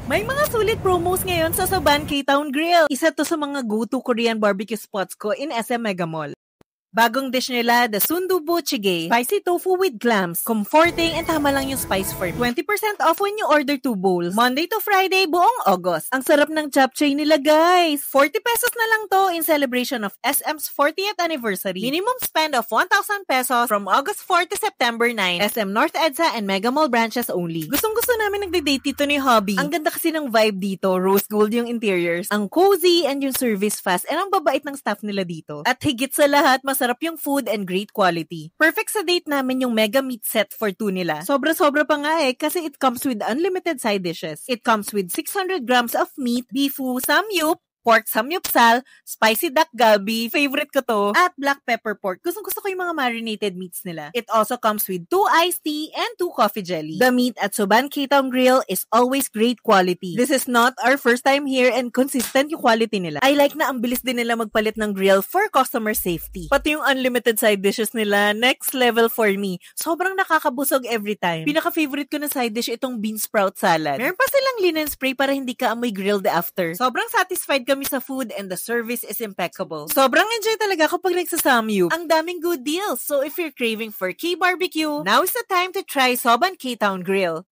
May mga sulit promos ngayon sa Soban K-Town Grill. Isa to sa mga go-to Korean barbecue spots ko in SM Mega Mall. Bagong dish nila, the Sundubu Jjigae, spicy tofu with clams. Comforting and tama lang yung spice for me. 20% off when you order 2 bowls. Monday to Friday, buong August. Ang sarap ng japchae nila, guys. 40 pesos na lang to in celebration of SM's 40th anniversary. Minimum spend of 1,000 pesos from August 4 to September 9. SM North EDSA and Mega Mall branches only. Gustong-gusto namin nagde-date dito ni Hobby. Ang ganda kasi ng vibe dito. Rose gold yung interiors. Ang cozy and yung service fast. And ang babait ng staff nila dito. At higit sa lahat, masarap yung food and great quality. Perfect sa date namin yung mega meat set for 2 nila. Sobra-sobra pa nga kasi it comes with unlimited side dishes. It comes with 600 grams of meat, beefu, samyup, pork samyupsal, spicy duck galbi, favorite ko to, at black pepper pork. Gusto ko yung mga marinated meats nila. It also comes with 2 iced tea and 2 coffee jelly. The meat at Soban K-Town Grill is always great quality. This is not our first time here and consistent yung quality nila. I like na ang bilis din nila magpalit ng grill for customer safety. Pati yung unlimited side dishes nila, next level for me. Sobrang nakakabusog every time. Pinaka-favorite ko na side dish itong bean sprout salad. Meron pa silang linen spray para hindi ka amoy grilled after. Sobrang satisfied kami sa food and the service is impeccable. Sobrang enjoy talaga kapag nagsasamyu. Ang daming good deals. So if you're craving for K-barbecue, now is the time to try Soban K-Town Grill.